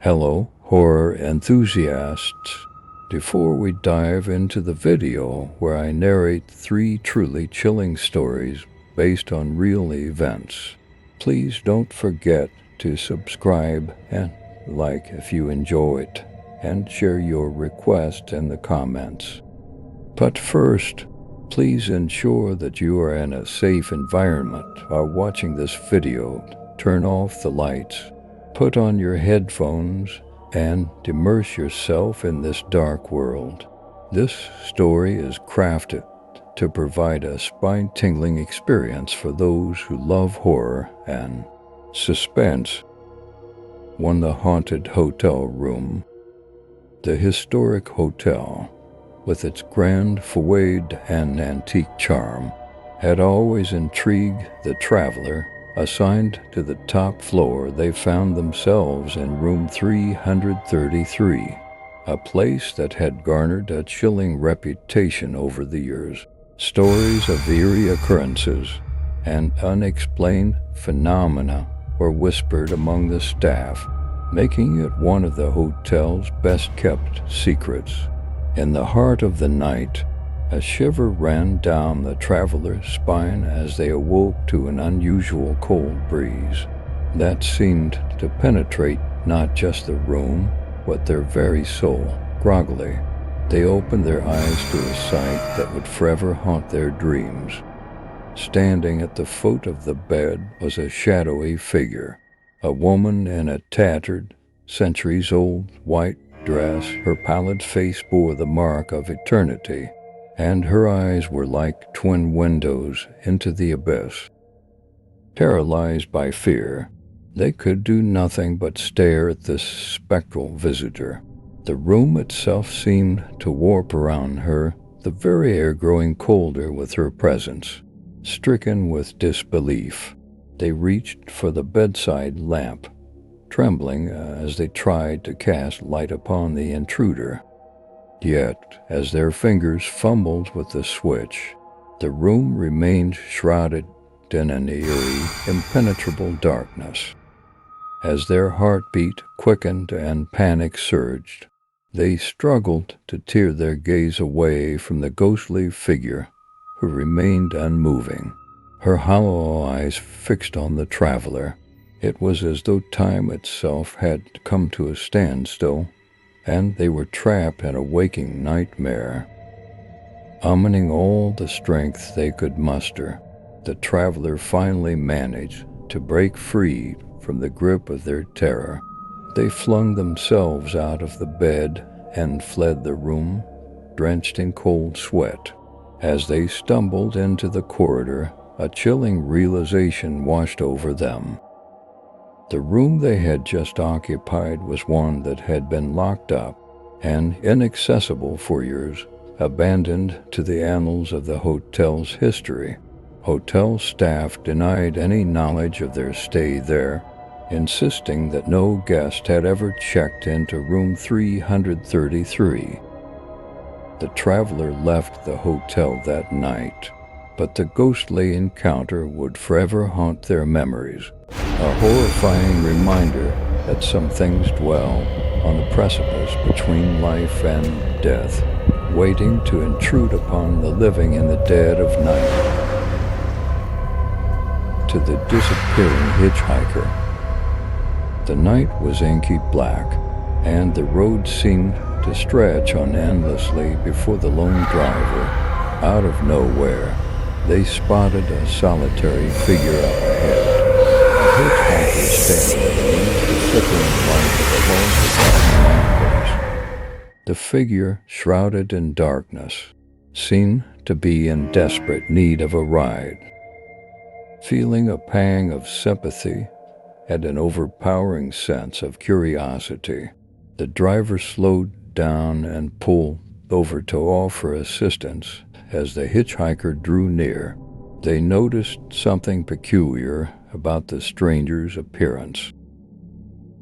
Hello, horror enthusiasts. Before we dive into the video where I narrate 3 truly chilling stories based on real events, please don't forget to subscribe and like if you enjoyed, and share your request in the comments. But first, please ensure that you are in a safe environment while watching this video. Turn off the lights, put on your headphones, and immerse yourself in this dark world. This story is crafted to provide a spine-tingling experience for those who love horror and suspense. 1. The Haunted Hotel Room. The historic hotel, with its grand foyer and antique charm, had always intrigued the traveler. Assigned to the top floor, they found themselves in room 333, a place that had garnered a chilling reputation over the years. Stories of eerie occurrences and unexplained phenomena were whispered among the staff, making it one of the hotel's best-kept secrets. In the heart of the night, a shiver ran down the traveler's spine as they awoke to an unusual cold breeze that seemed to penetrate not just the room, but their very soul. Groggily, they opened their eyes to a sight that would forever haunt their dreams. Standing at the foot of the bed was a shadowy figure, a woman in a tattered, centuries-old white dress. Her pallid face bore the mark of eternity, and her eyes were like twin windows into the abyss. Paralyzed by fear, they could do nothing but stare at this spectral visitor. The room itself seemed to warp around her, the very air growing colder with her presence. Stricken with disbelief, they reached for the bedside lamp, trembling as they tried to cast light upon the intruder. Yet, as their fingers fumbled with the switch, the room remained shrouded in an eerie, impenetrable darkness. As their heartbeat quickened and panic surged, they struggled to tear their gaze away from the ghostly figure who remained unmoving, her hollow eyes fixed on the traveler. It was as though time itself had come to a standstill, and they were trapped in a waking nightmare. Summoning all the strength they could muster, the traveler finally managed to break free from the grip of their terror. They flung themselves out of the bed and fled the room, drenched in cold sweat. As they stumbled into the corridor, a chilling realization washed over them. The room they had just occupied was one that had been locked up and inaccessible for years, abandoned to the annals of the hotel's history. Hotel staff denied any knowledge of their stay there, insisting that no guest had ever checked into room 333. The traveler left the hotel that night, but the ghostly encounter would forever haunt their memories. A horrifying reminder that some things dwell on the precipice between life and death, waiting to intrude upon the living in the dead of night. To the disappearing hitchhiker. The night was inky black, and the road seemed to stretch on endlessly before the lone driver. Out of nowhere, they spotted a solitary figure up ahead. Hitchhiker standing beneath the flickering light along the The figure, shrouded in darkness, seemed to be in desperate need of a ride. Feeling a pang of sympathy and an overpowering sense of curiosity, the driver slowed down and pulled over to offer assistance. As the hitchhiker drew near, they noticed something peculiar about the stranger's appearance.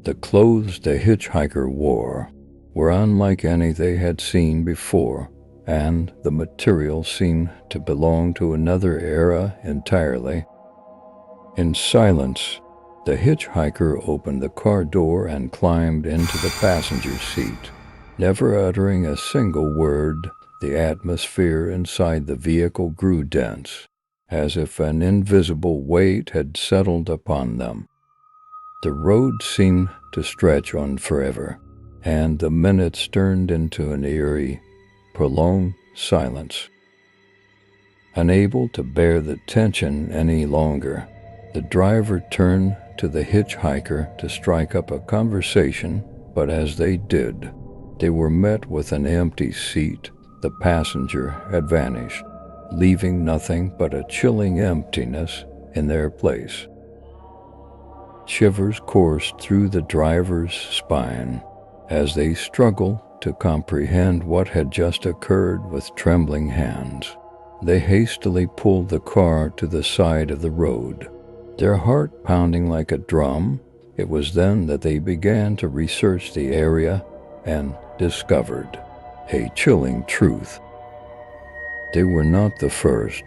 The clothes the hitchhiker wore were unlike any they had seen before, and the material seemed to belong to another era entirely. In silence, The hitchhiker opened the car door and climbed into the passenger seat. Never uttering a single word, the atmosphere inside the vehicle grew dense, as if an invisible weight had settled upon them. The road seemed to stretch on forever, and the minutes turned into an eerie, prolonged silence. Unable to bear the tension any longer, the driver turned to the hitchhiker to strike up a conversation, but as they did, they were met with an empty seat. The passenger had vanished, leaving nothing but a chilling emptiness in their place. Shivers coursed through the driver's spine as they struggled to comprehend what had just occurred. With trembling hands, they hastily pulled the car to the side of the road, their heart pounding like a drum. It was then that they began to research the area and discovered a chilling truth. They were not the first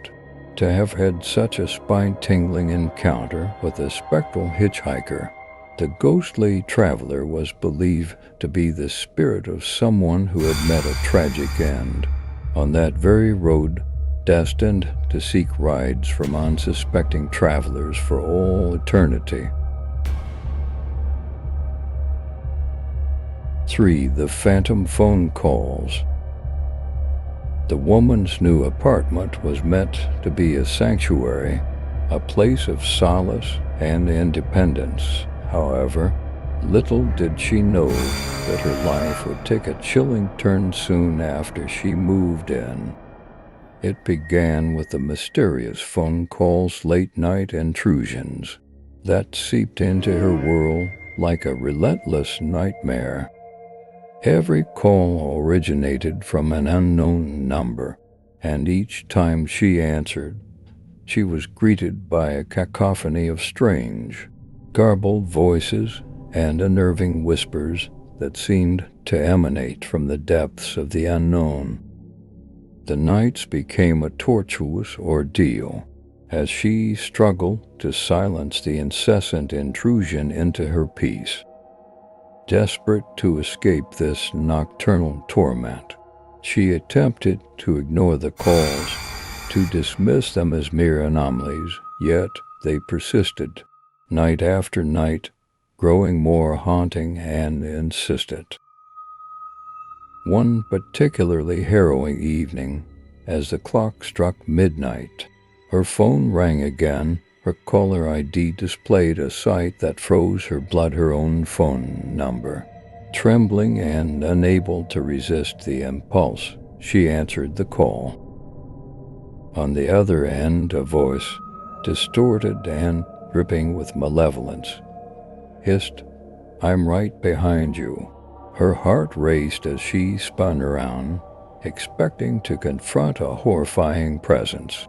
to have had such a spine-tingling encounter with a spectral hitchhiker. The ghostly traveler was believed to be the spirit of someone who had met a tragic end on that very road, destined to seek rides from unsuspecting travelers for all eternity. 3. The phantom phone calls. The woman's new apartment was meant to be a sanctuary, a place of solace and independence. However, little did she know that her life would take a chilling turn soon after she moved in. It began with the mysterious phone calls, late-night intrusions that seeped into her world like a relentless nightmare. Every call originated from an unknown number, and each time she answered, she was greeted by a cacophony of strange, garbled voices and unnerving whispers that seemed to emanate from the depths of the unknown. The nights became a tortuous ordeal as she struggled to silence the incessant intrusion into her peace. Desperate to escape this nocturnal torment, she attempted to ignore the calls, to dismiss them as mere anomalies, yet they persisted, night after night, growing more haunting and insistent. One particularly harrowing evening, as the clock struck midnight, her phone rang again. Her caller ID displayed a sight that froze her blood, her own phone number. Trembling and unable to resist the impulse, she answered the call. On the other end, a voice, distorted and dripping with malevolence, hissed, "I'm right behind you." Her heart raced as she spun around, expecting to confront a horrifying presence.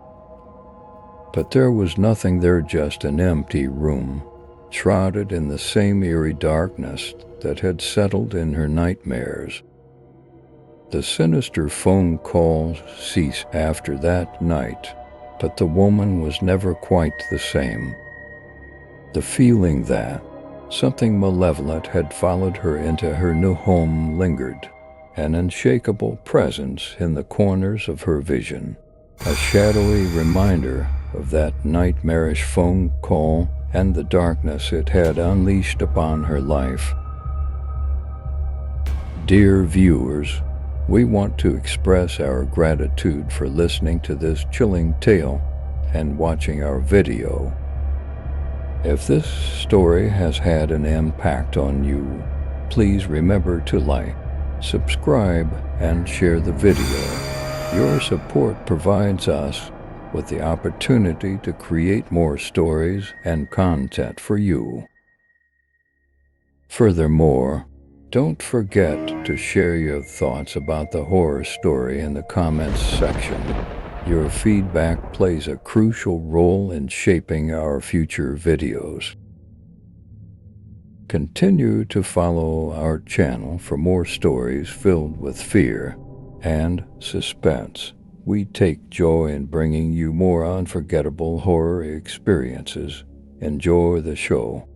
But there was nothing there, just an empty room, shrouded in the same eerie darkness that had settled in her nightmares. The sinister phone calls ceased after that night, but the woman was never quite the same. The feeling that something malevolent had followed her into her new home lingered, an unshakable presence in the corners of her vision, a shadowy reminder of that nightmarish phone call and the darkness it had unleashed upon her life. Dear viewers, we want to express our gratitude for listening to this chilling tale and watching our video. If this story has had an impact on you, please remember to like, subscribe, and share the video. Your support provides us with the opportunity to create more stories and content for you. Furthermore, don't forget to share your thoughts about the horror story in the comments section. Your feedback plays a crucial role in shaping our future videos. Continue to follow our channel for more stories filled with fear and suspense. We take joy in bringing you more unforgettable horror experiences. Enjoy the show.